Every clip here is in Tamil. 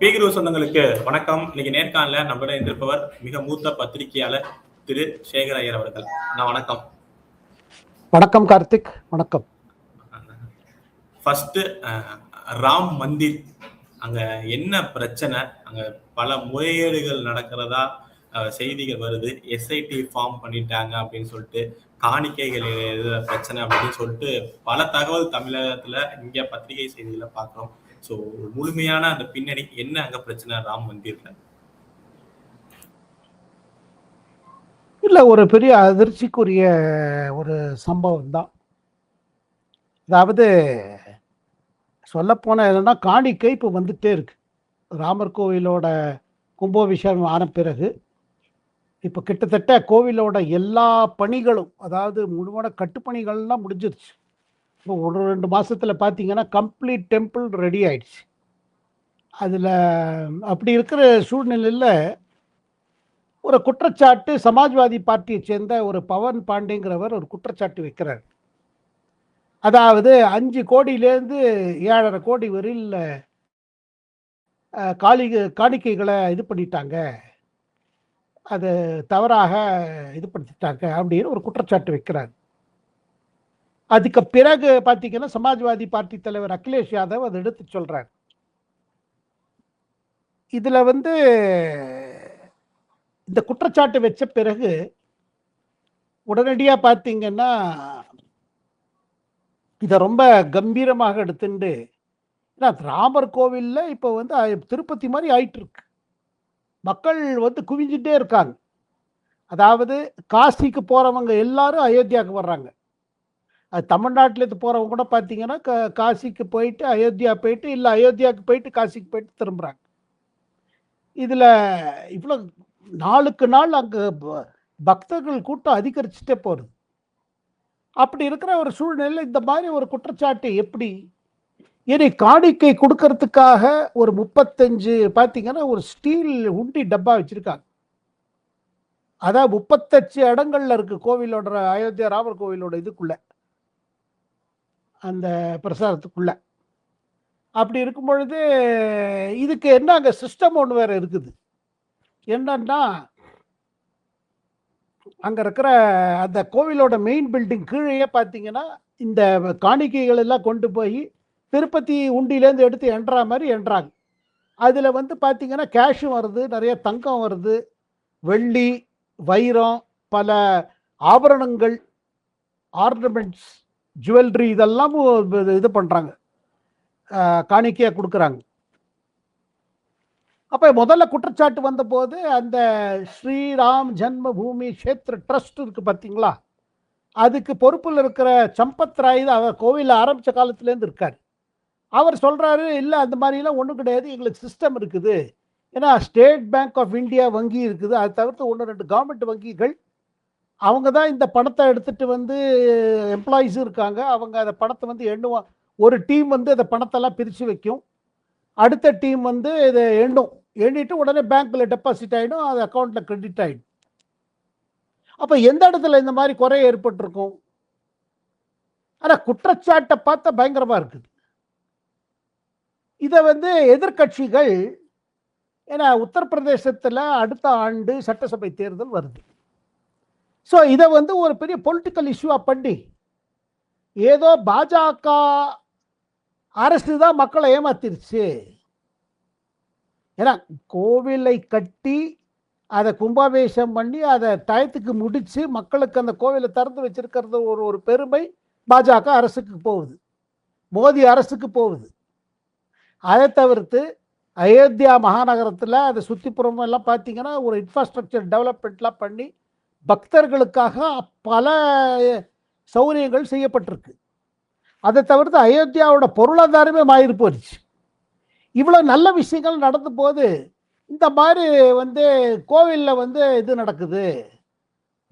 பீகிரு சொந்தங்களுக்கு வணக்கம். இன்னைக்கு நேர்காணல நம்முடன் இருப்பவர் மிக மூத்த பத்திரிகையாளர் திரு சேகர் ஐயர் அவர்கள். நான் வணக்கம். வணக்கம் கார்த்திக். வணக்கம். ஃபர்ஸ்ட் ராம் மந்திர் அங்க என்ன பிரச்சனை? அங்க பல முறைகேடுகள் நடக்கிறதா செய்திகள் வருது. எஸ்ஐடி ஃபார்ம் பண்ணிட்டாங்க அப்படின்னு சொல்லிட்டு, காணிக்கைகள் பிரச்சனை அப்படின்னு சொல்லிட்டு பல தகவல் தமிழகத்துல இங்க பத்திரிகை செய்திகளை பார்க்கிறோம். ஸோ முழுமையான அந்த பின்னணி என்ன அங்க பிரச்சனை ராம் மந்திர்ல? இல்ல, ஒரு பெரிய அதிர்ச்சிக்குரிய ஒரு சம்பவம் தான். அதாவது சொல்லப்போன என்னன்னா, காணிக்கை இப்போ வந்துட்டே இருக்கு. ராமர் கோவிலோட கும்பாபிஷேகம் ஆன பிறகு இப்போ கிட்டத்தட்ட கோவிலோட எல்லா பணிகளும், அதாவது முழுமையான கட்டுப்பணிகள்லாம் முடிஞ்சிருச்சு. இப்போ 1-2 மாசத்துல பார்த்தீங்கன்னா கம்ப்ளீட் டெம்பிள் ரெடி ஆயிடுச்சு. அதில் அப்படி இருக்கிற சூழ்நிலையில் ஒரு குற்றச்சாட்டு சமாஜ்வாதி பார்ட்டியை சேர்ந்த ஒரு பவன் பாண்டேங்கிறவர் ஒரு குற்றச்சாட்டு வைக்கிறார். அதாவது 5 கோடியிலேருந்து 7.5 கோடி வரையில் காணிக்கைகளை இது பண்ணிட்டாங்க, அது தவறாக இது படுத்திட்டாங்க அப்படின்னு ஒரு குற்றச்சாட்டு வைக்கிறார். அதுக்கு பிறகு பார்த்தீங்கன்னா சமாஜ்வாதி பார்ட்டி தலைவர் அகிலேஷ் யாதவ் அதை எடுத்து சொல்றார். இதுல இந்த குற்றச்சாட்டு வச்ச பிறகு உடனடியாக பார்த்தீங்கன்னா இதை ரொம்ப கம்பீரமாக எடுத்துட்டு, ராமர் கோவில்ல இப்போ திருப்பதி மாதிரி ஆயிட்டு இருக்கு. மக்கள் குவிஞ்சிட்டே இருக்காங்க. அதாவது காசிக்கு போறவங்க எல்லாரும் அயோத்தியாவுக்கு வர்றாங்க. அது தமிழ்நாட்டிலேருந்து போறவங்க கூட பார்த்தீங்கன்னா காசிக்கு போயிட்டு அயோத்தியா போயிட்டு, இல்லை அயோத்தியாவுக்கு போயிட்டு காசிக்கு போயிட்டு திரும்புறாங்க. இதுல இவ்வளோ நாளுக்கு நாள் அங்கே பக்தர்கள் கூட்டம் அதிகரிச்சுட்டே போகுது. அப்படி இருக்கிற ஒரு சூழ்நிலையில் இந்த மாதிரி ஒரு குற்றச்சாட்டு எப்படி? இனி காணிக்கை கொடுக்கறதுக்காக ஒரு 35 பார்த்தீங்கன்னா ஒரு ஸ்டீல் உண்டி டப்பா வச்சிருக்காங்க. அதான் 38 இடங்கள்ல இருக்கு கோவிலோட, அயோத்தியா ராமர் கோவிலோட இதுக்குள்ள, அந்த பிரசாரத்துக்குள்ள. அப்படி இருக்கும் பொழுது இதுக்கு என்ன அங்கே சிஸ்டம் ஒன்று வேற இருக்குது. என்னன்னா, அங்கே இருக்கிற அந்த கோவிலோட மெயின் பில்டிங் கீழே பார்த்தீங்கன்னா இந்த காணிக்கைகள் எல்லாம் கொண்டு போய் திருப்பதி உண்டியிலேருந்து எடுத்து எண்ணுற மாதிரி எண்ணுறாங்க. அதில் பார்த்தீங்கன்னா கேஷும் வருது, நிறைய தங்கம் வருது, வெள்ளி, வைரம், பல ஆபரணங்கள், ஆர்னமெண்ட்ஸ், ஜுவல்லரி, இதெல்லாம் இது பண்ணுறாங்க, காணிக்கையாக கொடுக்குறாங்க. அப்போ முதல்ல குற்றச்சாட்டு வந்தபோது அந்த ஸ்ரீராம் ஜென்ம பூமி க்ஷேத்ர ட்ரஸ்ட் இருக்கு பார்த்தீங்களா, அதுக்கு பொறுப்பில் இருக்கிற சம்பத் ராய் அவர் கோவிலில் ஆரம்பித்த காலத்துலேருந்து இருக்கார். அவர் சொல்கிறாரு, இல்லை அந்த மாதிரிலாம் ஒன்றும் கிடையாது, எங்களுக்கு சிஸ்டம் இருக்குது. ஏன்னா ஸ்டேட் பேங்க் ஆஃப் இந்தியா வங்கி இருக்குது, அதை தவிர்த்து 1-2 கவர்மெண்ட் வங்கிகள், அவங்க தான் இந்த பணத்தை எடுத்துகிட்டு எம்ப்ளாயீஸும் இருக்காங்க, அவங்க அந்த பணத்தை எண்ணுவாங்க. ஒரு டீம் அந்த பணத்தெல்லாம் பிரித்து வைக்கும், அடுத்த டீம் இதை எண்ணிட்டு உடனே பேங்க்ல டெபாசிட் ஆகிடும், அது அக்கௌண்ட்ல கிரெடிட் ஆகிடும். அப்போ எந்த இடத்துல இந்த மாதிரி குறை ஏற்பட்டிருக்கும்? ஆனால் குற்றச்சாட்டை பார்த்தா பயங்கரமாக இருக்குது. இதை எதிர்கட்சிகள், ஏன்னா உத்தரப்பிரதேசத்தில் அடுத்த ஆண்டு சட்டசபை தேர்தல் வருது. ஸோ இதை ஒரு பெரிய பொலிட்டிக்கல் இஷ்யூவாக பண்ணி, ஏதோ பாஜக அரசு தான் மக்களை ஏமாத்திருச்சு, ஏன்னா கோவிலை கட்டி அதை கும்பாபிஷேகம் பண்ணி அதை டயத்துக்கு முடித்து மக்களுக்கு அந்த கோவிலை திறந்து வச்சிருக்கிறது ஒரு பெருமை பாஜக அரசுக்கு போகுது, மோடி அரசுக்கு போகுது. அதை தவிர்த்து அயோத்தியா மாநகரத்தில் அதை சுற்றிப்புறம் எல்லாம் பார்த்தீங்கன்னா ஒரு இன்ஃப்ராஸ்ட்ரக்சர் டெவலப்மெண்ட்லாம் பண்ணி பக்தர்களுக்காக பல சௌகரியங்கள் செய்யப்பட்டிருக்கு. அதை தவிர்த்து அயோத்தியாவோட பொருளாதாரமே மாறி போயிடுச்சு. இவ்வளோ நல்ல விஷயங்கள் நடந்த போது இந்த மாதிரி கோவிலில் இது நடக்குது,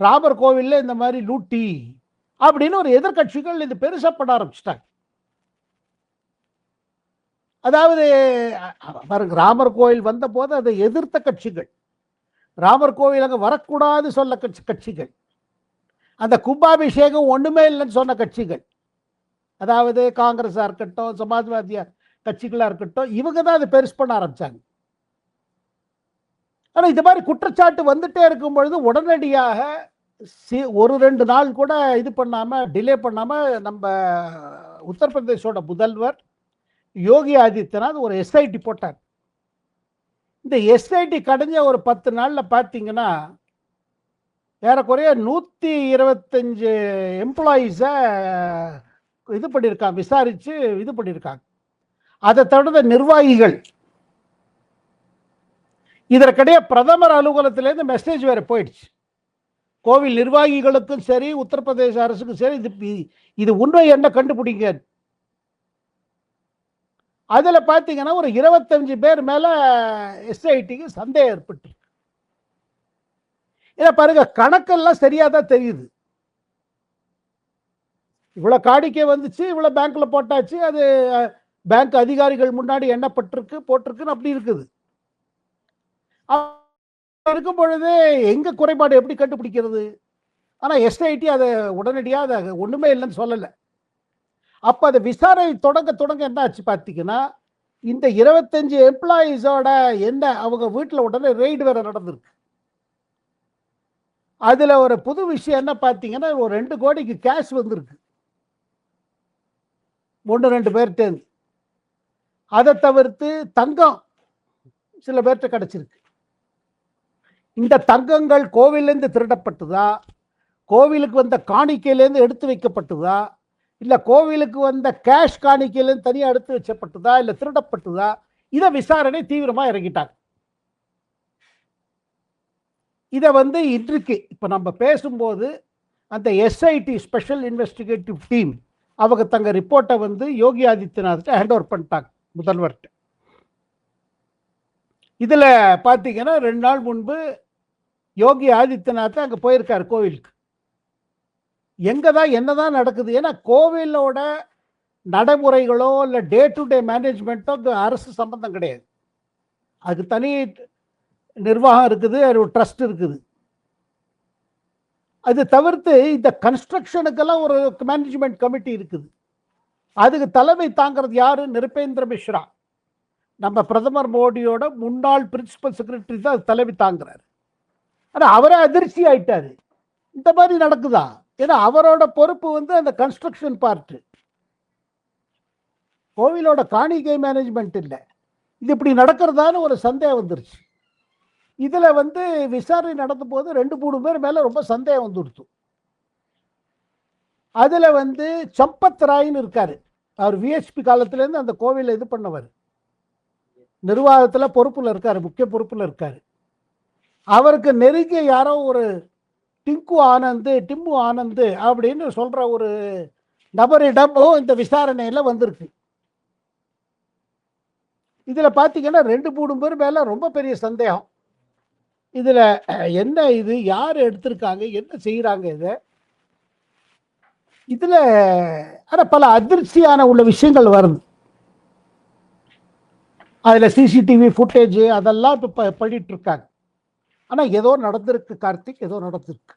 ராமர் கோவிலில் இந்த மாதிரி லூட்டி அப்படின்னு ஒரு எதிர்கட்சிகள் இது பெருசப்பட ஆரம்பிச்சிட்டாங்க. அதாவது பாருங்க, ராமர் கோவில் வந்த போது அதை எதிர்த்த கட்சிகள், ராமர் கோவில் அங்கே வரக்கூடாது சொல்ல கட்சிகள், அந்த கும்பாபிஷேகம் ஒன்றுமே இல்லைன்னு சொன்ன கட்சிகள், அதாவது காங்கிரஸாக இருக்கட்டும், சமாஜ்வாதியா கட்சிகளாக இருக்கட்டும், இவங்க தான் அதை பெருசு பண்ண ஆரம்பித்தாங்க. ஆனால் இந்த மாதிரி குற்றச்சாட்டு வந்துட்டே இருக்கும் பொழுது உடனடியாக ஒரு 2 நாள் கூட இது பண்ணாமல் டிலே பண்ணாமல் நம்ம உத்தரப்பிரதேசோட முதல்வர் யோகி ஆதித்யநாத் ஒரு எஸ்ஐடி போட்டார். இந்த எஸ்ஐடி கடைஞ்ச ஒரு 10 நாளில் பார்த்தீங்கன்னா ஏறக்குறைய 125 எம்ப்ளாயீஸை இது பண்ணியிருக்காங்க, விசாரித்து இது பண்ணியிருக்காங்க. அதை தொடர்ந்த நிர்வாகிகள், இதற்கிடையே பிரதமர் அலுவலகத்திலேருந்து மெசேஜ் வேறு போயிடுச்சு. கோவில் நிர்வாகிகளுக்கும் சரி உத்தரப்பிரதேச அரசுக்கும் சரி இது உண்மை என்ன கண்டுபிடிங்க. அதில் பார்த்தீங்கன்னா ஒரு 25 பேர் மேலே எஸ்ஐடிக்கு சந்தேகம் ஏற்பட்டு. இதை பாருங்க, கணக்கெல்லாம் சரியாக தான் தெரியுது. இவ்வளோ காணிக்கை வந்துச்சு, இவ்வளோ பேங்க்ல போட்டாச்சு, அது பேங்க் அதிகாரிகள் முன்னாடி எண்ணப்பட்டிருக்கு, போட்டிருக்குன்னு அப்படி இருக்குது. இருக்கும் பொழுது எங்க குறைபாடு எப்படி கண்டுபிடிக்கிறது? ஆனால் எஸ்ஐடி அதை உடனடியாக அதை ஒன்றுமே இல்லைன்னு சொல்லலை. அப்போ அதை விசாரணை தொடங்க என்ன ஆச்சு பார்த்தீங்கன்னா, இந்த 25 எம்ப்ளாயீஸோட என்ன அவங்க வீட்டில் உடனே ரெய்டு வேற நடந்திருக்கு. அதில் ஒரு புது விஷயம் என்ன பார்த்தீங்கன்னா, ஒரு 2 கோடிக்கு கேஷ் வந்திருக்கு 1-2 பேர்ட்டேருந்து. அதை தவிர்த்து தங்கம் சில பேர்கிட்ட கிடைச்சிருக்கு. இந்த தங்கங்கள் கோவிலேருந்து திருடப்பட்டதா, கோவிலுக்கு வந்த காணிக்கையிலேருந்து எடுத்து வைக்கப்பட்டதா, இல்லை கோவிலுக்கு வந்த கேஷ் காணிக்கையிலேருந்து தனியாக எடுத்து வச்சப்பட்டதா, இல்லை திருடப்பட்டதா, இதை விசாரணை தீவிரமாக இறங்கிட்டாங்க. இதை இன்றைக்கு இப்போ நம்ம பேசும்போது அந்த எஸ்ஐடி ஸ்பெஷல் இன்வெஸ்டிகேட்டிவ் டீம் அவங்க தங்க ரிப்போர்ட்டை யோகி ஆதித்யநாத் ஹேண்ட் ஓவர் பண்ணிட்டாங்க முதல்வர்கிட்ட. இதில் பார்த்தீங்கன்னா 2 நாள் முன்பு யோகி ஆதித்யநாத் அங்கே போயிருக்காரு கோவிலுக்கு. எங்கே தான் என்னதான் நடக்குது? ஏன்னா கோவிலோட நடைமுறைகளோ இல்லை டே டு டே மேனேஜ்மெண்ட்டோ அரசு சம்பந்தம் கிடையாது. அதுக்கு தனி நிர்வாகம் இருக்குது, ஒரு ட்ரஸ்ட் இருக்குது. அது தவிர்த்து இந்த கன்ஸ்ட்ரக்ஷனுக்கெல்லாம் ஒரு மேனேஜ்மெண்ட் கமிட்டி இருக்குது. அதுக்கு தலைமை தாங்கிறது யாரு? நிருபேந்திர மிஸ்ரா, நம்ம பிரதமர் மோடியோட முன்னாள் பிரின்சிபல் செக்ரட்டரி தான் அது தலைமை தாங்குறாரு. ஆனால் அவரே அதிர்ச்சி ஆயிட்டாரு, இந்த மாதிரி நடக்குதா? ஏன்னா அவரோட பொறுப்பு அந்த கன்ஸ்ட்ரக்ஷன் பார்ட்டு, கோவிலோட காணிக்கை மேனேஜ்மெண்ட் இல்லை. இது இப்படி நடக்கிறதான்னு ஒரு சந்தேகம் வந்துருச்சு. இதில் விசாரணை நடந்த போது 2-3 பேர் மேலே ரொம்ப சந்தேகம் வந்துடுச்சு. அதில் சம்பத் ராய்னு இருக்காரு, அவர் விஹெச்பி காலத்திலேருந்து அந்த கோவிலை இது பண்ணவர், நிர்வாகத்தில் பொறுப்பில் இருக்கார், முக்கிய பொறுப்பில் இருக்கார். அவருக்கு நெருங்கிய யாரோ ஒரு டிம்பு ஆனந்த் அப்படின்னு சொல்கிற ஒரு நபரிடமும் இந்த விசாரணையில் வந்திருக்கு. இதில் பார்த்தீங்கன்னா 2-3 பேர் மேலே ரொம்ப பெரிய சந்தேகம். இதில் என்ன, இது யார் எடுத்திருக்காங்க, என்ன செய்கிறாங்க இதில் ஆனால் பல அதிர்ச்சியான உள்ள விஷயங்கள் வருது. அதில் சிசிடிவி ஃபுட்டேஜ் அதெல்லாம் இப்போ பண்ணிட்டு இருக்காங்க. ஆனால் ஏதோ நடந்திருக்கு கார்த்திக், ஏதோ நடந்திருக்கு,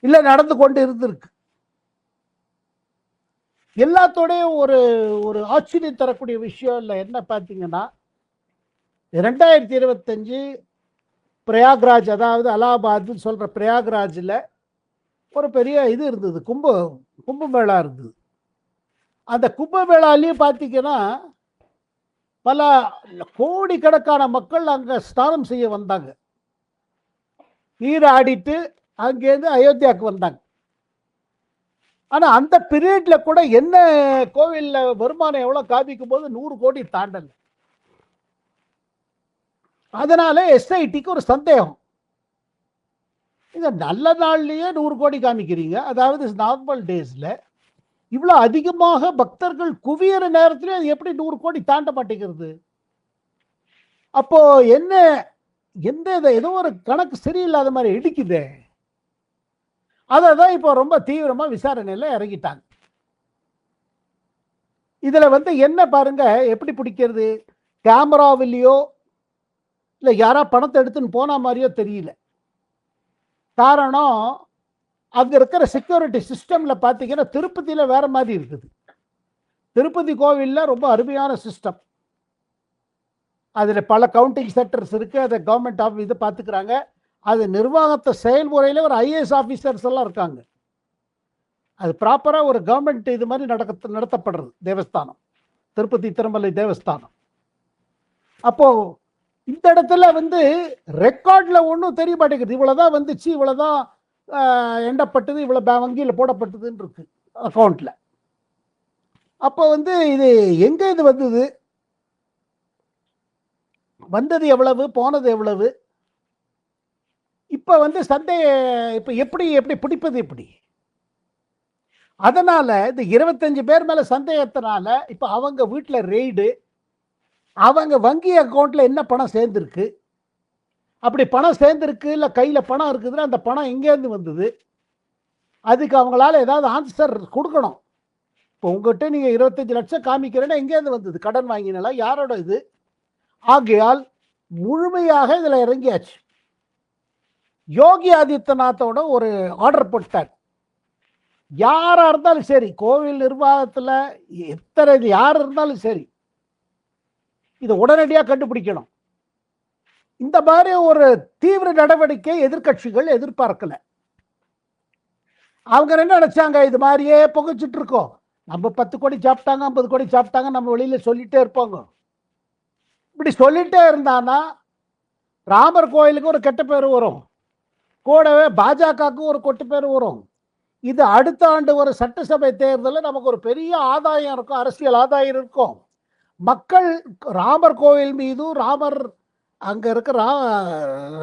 இல்லை நடந்து கொண்டு இருந்திருக்கு. எல்லாத்தோடையும் ஒரு ஒரு ஆச்சரியம் தரக்கூடிய விஷயம் இல்லை என்ன பார்த்தீங்கன்னா, 2025 பிரயாக்ராஜ், அதாவது அலகாபாத்னு சொல்கிற பிரயாக்ராஜில் ஒரு பெரிய இது இருந்தது, கும்பமேளா இருந்தது. அந்த கும்பமேளாலையும் பார்த்தீங்கன்னா பல கோடிக்கணக்கான மக்கள் அங்கே ஸ்நானம் செய்ய வந்தாங்க, நீராடிட்டு அங்கேருந்து அயோத்தியாவுக்கு வந்தாங்க. ஆனால் அந்த பீரியட்ல கூட என்ன கோவிலில் வருமானம் எவ்வளோ காமிக்கும் போது 100 கோடி தாண்டல. அதனால எஸ்ஐடிக்கு ஒரு சந்தேகம், இந்த நல்ல நாள்லயே 100 கோடி காமிக்கிறீங்க, அதாவது நார்மல் டேஸ்ல இவ்வளோ அதிகமாக பக்தர்கள் குவியற நேரத்திலே அது எப்படி 100 கோடி தாண்ட மாட்டேங்கிறது? அப்போ என்ன, ஏதோ ஒரு கணக்கு சரியில்லாத மாதிரி இடிக்குது. அதை தான் இப்போ ரொம்ப தீவிரமாக விசாரணையில் இறங்கிட்டாங்க. இதில் என்ன பாருங்க, எப்படி பிடிக்கிறது? கேமராவிலையோ இல்லை யாரா பணத்தை எடுத்துன்னு போன மாதிரியோ தெரியல. காரணம், அங்கே இருக்கிற செக்யூரிட்டி சிஸ்டமில் பார்த்தீங்கன்னா திருப்பதியில் வேற மாதிரி இருக்குது. திருப்பதி கோவிலில் ரொம்ப அருமையான சிஸ்டம், அதில் பல கவுண்டிங் சென்டர்ஸ் இருக்குது, அதை கவர்மெண்ட் இது பார்த்துக்கிறாங்க. அது நிர்வாகத்தை செயல்முறையில் ஒரு ஐஏஎஸ் ஆஃபீஸர்ஸ் எல்லாம் இருக்காங்க. அது ப்ராப்பராக ஒரு கவர்மெண்ட் இது மாதிரி நடத்தப்படுறது தேவஸ்தானம், திருப்பதி திருமலை தேவஸ்தானம். அப்போது இந்த இடத்துல ரெக்கார்டில் ஒன்றும் தெரிய மாட்டேங்குது. இவ்வளோதான் வந்துச்சு, இவ்வளோதான் எண்ணப்பட்டது, இவ்வளோ வங்கியில் போடப்பட்டதுன்னு இருக்கு அக்கௌண்ட்டில். அப்போ இது எங்கே இது வந்தது எவ்வளவு, போனது எவ்வளவு, இப்போ இப்போ எப்படி பிடிப்பது எப்படி? அதனால இந்த 25 பேர் மேல சந்தேகத்தினால இப்போ அவங்க வீட்டில் ரெய்டு, அவங்க வங்கி அக்கௌண்ட்ல என்ன பணம் சேர்ந்துருக்கு, அப்படி பணம் சேர்ந்துருக்கு இல்லை கையில் பணம் இருக்குதுன்னா அந்த பணம் எங்கேருந்து வந்தது, அதுக்கு அவங்களால ஏதாவது ஆன்சர் கொடுக்கணும். இப்போ உங்கள்கிட்ட நீங்கள் 25 லட்சம் காமிக்கிறேன்னா எங்கேருந்து வந்தது, கடன் வாங்கினால, யாரோட இது? ஆகையால் முழுமையாக இதில் இறங்கியாச்சு. யோகி ஆதித்யநாத்தோட ஒரு ஆர்டர் போட்டார். யாராக இருந்தாலும் சரி, கோவில் நிர்வாகத்தில் எத்தனை யார் இருந்தாலும் சரி, இதை உடனடியாக கண்டுபிடிக்கணும். இந்த மாதிரி ஒரு தீவிர நடவடிக்கை எதிர்கட்சிகள் எதிர்பார்க்கல. அவங்க என்ன நினைச்சாங்க, இது மாதிரியே புகைச்சிட்டு இருக்கோம், நம்ம 10 கோடி சாப்பிட்டாங்க, 50 கோடி சாப்பிட்டாங்க, நம்ம வெளியில சொல்லிட்டே இருப்பாங்க. இப்படி சொல்லிட்டே இருந்தானா ராமர் கோயிலுக்கு ஒரு கெட்ட பேர் வரும், கூடவே பாஜகவுக்கு ஒரு கொட்டு பேர் வரும். இது அடுத்த ஆண்டு ஒரு சட்டசபை தேர்தலில் நமக்கு ஒரு பெரிய ஆதாயம் இருக்கும், அரசியல் ஆதாயம் இருக்கும். மக்கள் ராமர் கோவில் மீது, ராமர் அங்க இருக்கிற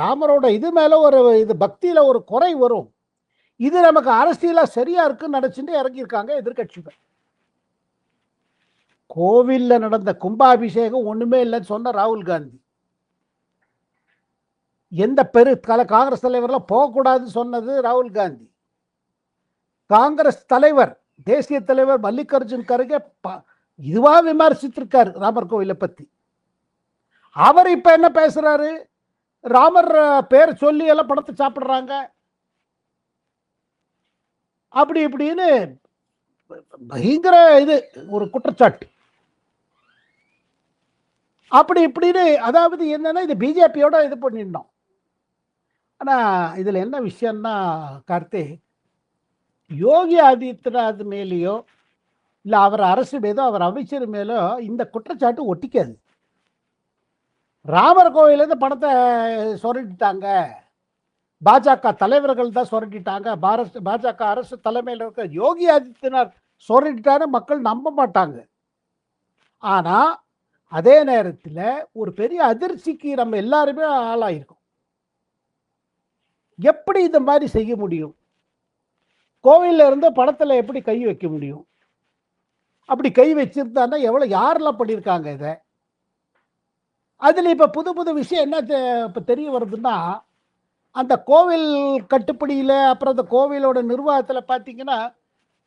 ராமரோட இது மேல ஒரு இது பக்தியில ஒரு குறை வரும். இது நமக்கு அரசியலா சரியா இருக்குன்னு நினைச்சுட்டு இறங்கியிருக்காங்க எதிர்கட்சிகள். கோவில்ல நடந்த கும்பாபிஷேகம் ஒண்ணுமே இல்லைன்னு சொன்ன ராகுல் காந்தி, எந்த காங்கிரஸ் தலைவர்லாம் போகக்கூடாதுன்னு சொன்னது ராகுல் காந்தி. காங்கிரஸ் தலைவர், தேசிய தலைவர் மல்லிகார்ஜுன் கர்கே இதுவா விமர்சித்திருக்காரு ராமர் கோவிலை பத்தி. அவர் இப்ப என்ன பேசுறாரு, ராமர் பேர் சொல்லி எல்லாம் பணத்தை சாப்பிடுறாங்க அப்படி இப்படின்னு பயங்கர இது ஒரு குற்றச்சாட்டு. அப்படி இப்படின்னு, அதாவது என்னன்னா இது பிஜேபியோட இது பண்ணிடணும். ஆனா இதுல என்ன விஷயம்னா கார்த்திக், யோகி ஆதித்யநாத் மேலேயோ இல்லை அவர் அரசு மீதோ அவர் அமைச்சர் மேலோ இந்த குற்றச்சாட்டு ஒட்டிக்காது. ராமர் கோயிலேருந்து பணத்தை சுரண்டிட்டாங்க, பாஜக தலைவர்கள் தான் சுரண்டிட்டாங்க, பாஜக அரசு தலைமையில் இருக்க யோகி ஆதித்யநாத் சுரண்டிட்டான்னு மக்கள் நம்ப மாட்டாங்க. ஆனா அதே நேரத்தில் ஒரு பெரிய அதிர்ச்சிக்கு நம்ம எல்லாருமே ஆளாயிருக்கோம். எப்படி இந்த மாதிரி செய்ய முடியும், கோவில்ல இருந்து பணத்தில் எப்படி கை வைக்க முடியும்? அப்படி கை வச்சிருந்தான்னா எவ்வளவு, யாரெல்லாம் பண்ணியிருக்காங்க இதை? அதுல இப்ப புது புது விஷயம் என்ன இப்ப தெரிய வருதுன்னா, அந்த கோவில் கட்டுப்படியில, அப்புறம் அந்த கோவிலோட நிர்வாகத்துல பாத்தீங்கன்னா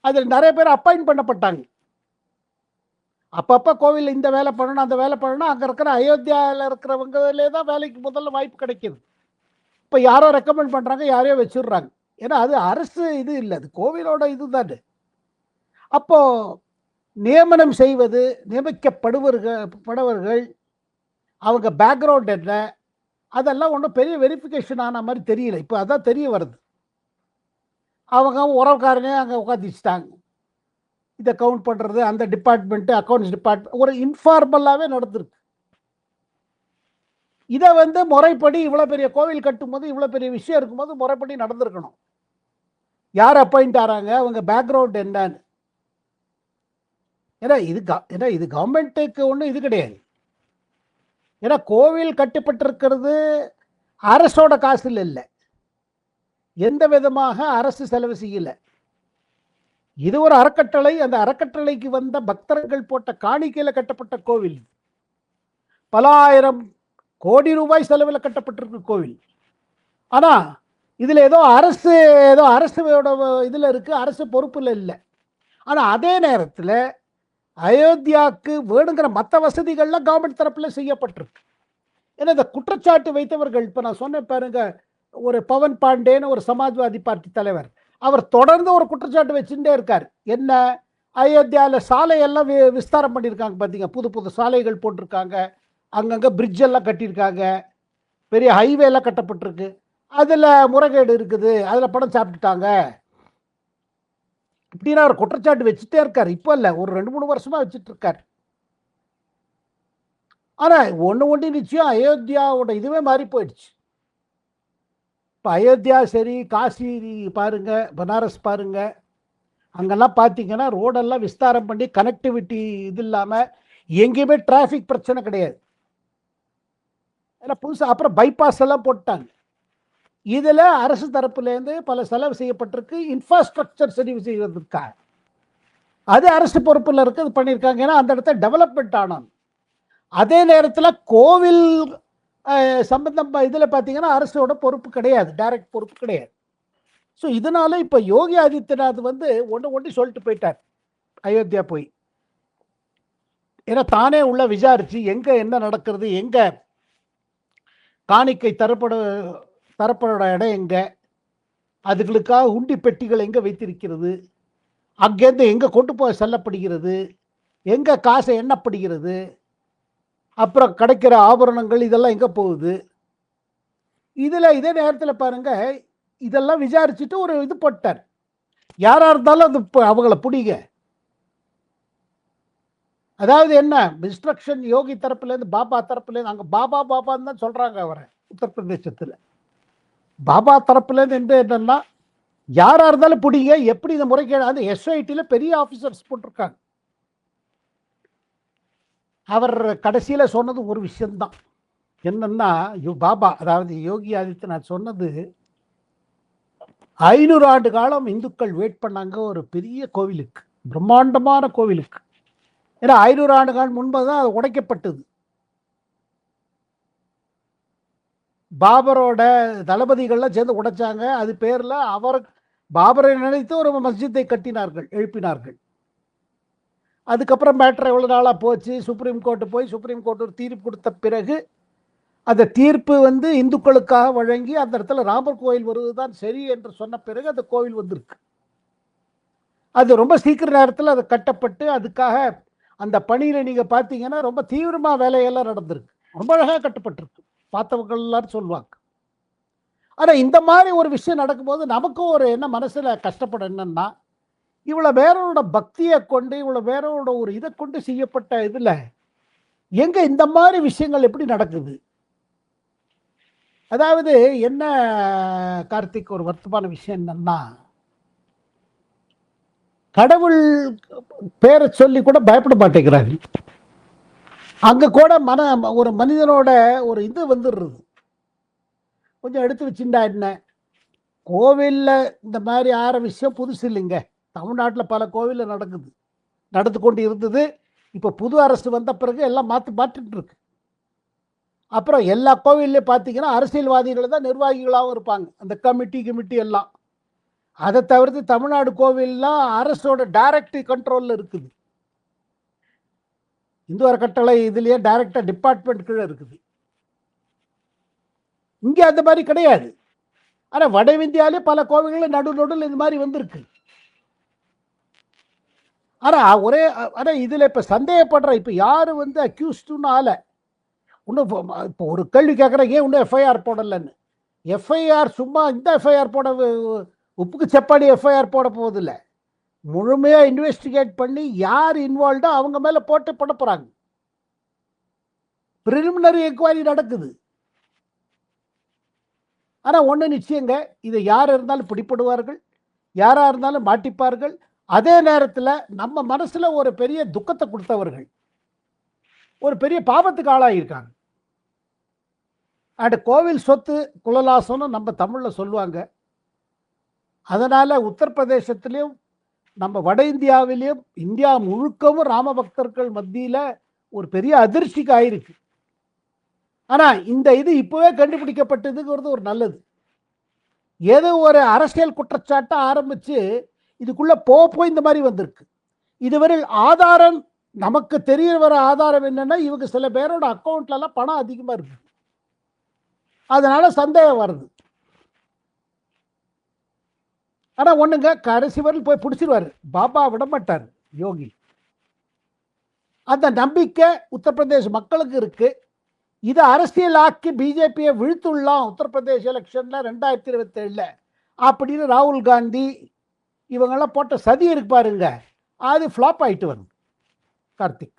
அதுல நிறைய பேர் அப்பாயிண்ட் பண்ணப்பட்டாங்க. அப்பப்ப கோவில் இந்த வேலை பண்ணணும், அந்த வேலை பண்ணணும், அங்க இருக்கிற அயோத்தியாவில் இருக்கிறவங்களே தான் வேலைக்கு முதல்ல வாய்ப்பு கிடைக்குது. இப்ப யாரோ ரெக்கமெண்ட் பண்றாங்க, யாரையோ வச்சிடுறாங்க. ஏன்னா அது அரசு இது இல்லை, அது கோவிலோட இதுதான். அப்போ நியமனம் செய்வது, நியமிக்கப்படுவர்கள் அவங்க பேக்ரவுண்ட் என்ன, அதெல்லாம் ஒன்றும் பெரிய வெரிஃபிகேஷன் ஆன மாதிரி தெரியல. இப்போ அதான் தெரிய வருது. அவங்க உறவுக்காரனே அங்கே உட்காந்துச்சிட்டாங்க, இதை கவுண்ட் பண்ணுறது, அந்த டிபார்ட்மெண்ட்டு, அக்கௌண்ட்ஸ் டிபார்ட்மெண்ட் ஒரு இன்ஃபார்மலாகவே நடந்திருக்கு. இதை முறைப்படி இவ்வளோ பெரிய கோவில் கட்டும்போது, இவ்வளோ பெரிய விஷயம் இருக்கும்போது முறைப்படி நடந்திருக்கணும். யார் அப்பாயிண்ட் ஆகிறாங்க, அவங்க பேக்ரவுண்ட் என்னன்னு. ஏன்னா இது கவர்மெண்ட்டுக்கு ஒன்றும் இது கிடையாது. ஏன்னா கோவில் கட்டப்பட்டிருக்கிறது அரசோட காசில் இல்லை, எந்த விதமாக அரசு செலவு செய்யல. இது ஒரு அறக்கட்டளை, அந்த அறக்கட்டளைக்கு வந்த பக்தர்கள் போட்ட காணிக்கையில கட்டப்பட்ட கோவில். பல ஆயிரம் கோடி ரூபாய் செலவில் கட்டப்பட்டிருக்கு கோவில். ஆனா இதுல ஏதோ அரசு இதுல இருக்கு, அரசு பொறுப்புல இல்லை. ஆனா அதே நேரத்தில் அயோத்தியாவுக்கு வேணுங்கிற மற்ற வசதிகள்லாம் கவர்மெண்ட் தரப்புல செய்யப்பட்டிருக்கு. ஏன்னா இந்த குற்றச்சாட்டு வைத்தவர்கள், இப்ப நான் சொன்னேன் பாருங்க, ஒரு பவன் பாண்டேன்னு ஒரு சமாஜ்வாதி பார்ட்டி தலைவர், அவர் தொடர்ந்து ஒரு குற்றச்சாட்டு வச்சுட்டே இருக்கார். என்ன, அயோத்தியாவில் சாலையெல்லாம் விஸ்தாரம் பண்ணியிருக்காங்க பார்த்தீங்க, புது புது சாலைகள் போட்டிருக்காங்க, அங்கங்கே பிரிட்ஜ் எல்லாம் கட்டியிருக்காங்க, பெரிய ஹைவே எல்லாம் கட்டப்பட்டிருக்கு. அதில் முறைகேடு இருக்குது, அதில் பணம் சாப்பிட்டுட்டாங்க இப்படின்னா அவர் குற்றச்சாட்டு வச்சுட்டே இருக்கார். இப்போ இல்லை, ஒரு 2-3 வருஷமா வச்சுட்டு இருக்கார். ஆனால் ஒன்று நிச்சயம், அயோத்தியாவோட இதுவே மாறி போயிடுச்சு. இப்போ அயோத்தியா சரி, காசி பாருங்க, பனாரஸ் பாருங்க, அங்கெல்லாம் பார்த்தீங்கன்னா ரோடெல்லாம் விஸ்தாரம் பண்ணி கனெக்டிவிட்டி இது இல்லாமல் எங்கேயுமே டிராஃபிக் பிரச்சனை கிடையாது. ஏன்னா புதுசாக அப்புறம் பைபாஸ் எல்லாம் போட்டாங்க. இதில் அரசு தரப்புலேருந்து பல செலவு செய்யப்பட்டிருக்கு இன்ஃப்ராஸ்ட்ரக்சர் சரி செய்வதற்காக. அது அரசு பொறுப்பில் இருக்கு, அது பண்ணியிருக்காங்க. ஏன்னா அந்த இடத்த டெவலப்மெண்ட் ஆனோம். அதே நேரத்தில் கோவில் சம்பந்தம் இதில் பார்த்தீங்கன்னா அரசோட பொறுப்பு கிடையாது, டைரக்ட் பொறுப்பு கிடையாது. ஸோ இதனால இப்போ யோகி ஆதித்யநாத் வந்து ஒன்று சொல்லிட்டு போயிட்டார் அயோத்தியா போய். ஏன்னா தானே உள்ள விசாரிச்சு எங்கே என்ன நடக்கிறது, எங்கே காணிக்கை தரப்பட இடம் எங்கே, அதுகளுக்காக உண்டி பெட்டிகள் எங்கே வைத்திருக்கிறது, அங்கேருந்து எங்கே கொண்டு போய் செல்லப்படுகிறது, எங்கே காசை எண்ணப்படுகிறது, அப்புறம் கிடைக்கிற ஆபரணங்கள் இதெல்லாம் எங்கே போகுது. இதில் இதே நேரத்தில் பாருங்க, இதெல்லாம் விசாரிச்சுட்டு ஒரு இது போட்டார். யாராக இருந்தாலும் அது அவங்கள பிடிங்க. அதாவது என்ன இன்ஸ்ட்ரக்ஷன் யோகி தரப்புலேருந்து, பாபா தரப்புலேருந்து, அங்கே பாபான்னு தான் சொல்கிறாங்க அவரை உத்தரப்பிரதேசத்தில். பாபா தரப்புலேருந்து என்னன்னா யாராக இருந்தாலும் பிடிங்க. எப்படி இந்த முறைகேடு, அந்த எஸ்ஐடியில் பெரிய ஆஃபீஸர்ஸ் போட்டிருக்காங்க. அவர் கடைசியில் சொன்னது ஒரு விஷயம்தான், என்னன்னா பாபா அதாவது யோகி ஆதித்யநாத் சொன்னது, 500 ஆண்டு காலம் இந்துக்கள் வெயிட் பண்ணாங்க ஒரு பெரிய கோவிலுக்கு, பிரம்மாண்டமான கோவிலுக்கு. ஏன்னா 500 ஆண்டு காலம் முன்பு தான் அது உடைக்கப்பட்டது. பாபரோட தளபதிகள்லாம் சேர்ந்து உடைச்சாங்க. அது பேரில் அவர் பாபரை நினைத்து ஒரு மஸ்ஜித்தை கட்டினார்கள், எழுப்பினார்கள். அதுக்கப்புறம் மேட்ரு எவ்வளோ நாளாக போச்சு, சுப்ரீம் கோர்ட்டு போய் சுப்ரீம் கோர்ட் ஒரு தீர்ப்பு கொடுத்த பிறகு அந்த தீர்ப்பு வந்து இந்துக்களுக்காக வழங்கி அந்த இடத்துல ராமர் கோயில் வருவது தான் சரி என்று சொன்ன பிறகு அந்த கோவில் வந்திருக்கு. அது ரொம்ப சீக்கிர நேரத்தில் அது கட்டப்பட்டு அதுக்காக அந்த பணியில் நீங்கள் பார்த்தீங்கன்னா ரொம்ப தீவிரமாக வேலையெல்லாம் நடந்திருக்கு, ரொம்ப அழகாக கட்டப்பட்டிருக்கு, பார்த்தவர்கள் எல்லாரும் சொல்லுவாங்க. ஆனால் இந்த மாதிரி ஒரு விஷயம் நடக்கும்போது நமக்கும் ஒரு என்ன மனசில் கஷ்டப்படும் என்னன்னா, இவ்வளோ பேரோட பக்தியை கொண்டு இவ்வளோ பேரோட ஒரு இதை கொண்டு செய்யப்பட்ட இதில் எங்கே இந்த மாதிரி விஷயங்கள் எப்படி நடக்குது. அதாவது என்ன கார்த்திக், ஒரு வருத்தமான விஷயம் என்னன்னா, கடவுள் பேரை சொல்லி கூட பயப்பட மாட்டேங்கிறாங்க. அங்கே கூட ஒரு மனிதனோட ஒரு இது வந்துடுறது. கொஞ்சம் எடுத்து வச்சுட்டா என்ன, கோவிலில் இந்த மாதிரி ஆற விஷயம் புதுசு இல்லைங்க. தமிழ்நாட்டில் பல கோவிலில் நடந்து கொண்டு இருந்தது. இப்போ புது அரசு வந்த பிறகு எல்லாம் மாற்றிட்டு இருக்கு. அப்புறம் எல்லா கோவில்லையும் பார்த்தீங்கன்னா அரசியல்வாதிகள் தான் நிர்வாகிகளாகவும் இருப்பாங்க, அந்த கமிட்டி எல்லாம். அதை தவிர்த்து தமிழ்நாடு கோவில்லாம் அரசோட டைரக்ட் கண்ட்ரோலில் இருக்குது. இந்து அறக்கட்டளை இதுலேயே டைரக்டாக டிபார்ட்மெண்ட் கீழே இருக்குது. இங்கே அந்த மாதிரி கிடையாது. ஆனால் வட இந்தியாவிலே பல கோவில்கள் நடுவில் இந்த மாதிரி வந்திருக்கு. ஆனால் இதில் இப்போ சந்தேகப்படுற இப்போ யார் வந்து அக்யூஸ்டுன்னு ஆலை இன்னும் இப்போ ஒரு கேள்வி கேட்குறேன், ஏன் இன்னும் எஃப்ஐஆர் போடலைன்னு. எஃப்ஐஆர் சும்மா இந்த எஃப்ஐஆர் போட உப்புக்கு செப்பாடி எஃப்ஐஆர் போட போவதில்லை, முழுமையாக இன்வெஸ்டிகேட் பண்ணி யார் இன்வால்வ்டோ அவங்க மேலே போட்டு பண்ண போகிறாங்க. ப்ரிலிமினரி என்கொயரி நடக்குது. ஆனால் ஒன்று நிச்சயங்க, இதை யார் இருந்தாலும் பிடிப்படுவார்கள், யாராக இருந்தாலும் மாட்டிப்பார்கள். அதே நேரத்தில் நம்ம மனசில் ஒரு பெரிய துக்கத்தை கொடுத்தவர்கள் ஒரு பெரிய பாவத்துக்கு ஆளாகியிருக்காங்க. அண்ட் கோவில் சொத்து குலலாசம்னு நம்ம தமிழில் சொல்லுவாங்க. அதனால் உத்தரப்பிரதேசத்திலையும் நம்ம வட இந்தியாவிலையும் இந்தியா முழுக்கவும் ராம பக்தர்கள் மத்தியில் ஒரு பெரிய அதிர்ச்சிக்கு ஆயிருக்கு. ஆனால் இந்த இது இப்போவே கண்டுபிடிக்கப்பட்டதுங்கிறது ஒரு நல்லது. ஏதோ ஒரு அரசியல் குற்றச்சாட்டை ஆரம்பித்து இதுக்குள்ளே போய் இந்த மாதிரி வந்திருக்கு. இதுவரை ஆதாரம் நமக்கு தெரிய வர ஆதாரம் என்னன்னா, இவங்க சில பேரோட அக்கௌண்ட்லலாம் பணம் அதிகமாக இருக்கு, அதனால சந்தேகம் வருது. ஆனால் ஒன்றுங்க, கடைசி வரையில் போய் பிடிச்சிருவார், பாபா விட மாட்டார் யோகி. அந்த நம்பிக்கை உத்தரப்பிரதேச மக்களுக்கு இருக்கு. இதை அரசியலாக்கி பிஜேபியை வீழ்த்துள்ளலாம் உத்தரப்பிரதேச எலெக்ஷன்ல 2027 அப்படின்னு ராகுல் காந்தி இவங்கெல்லாம் போட்ட சதி இருக்கு பாருங்க, அது ஃப்ளாப் ஆயிட்டு வரும் கார்த்திக்.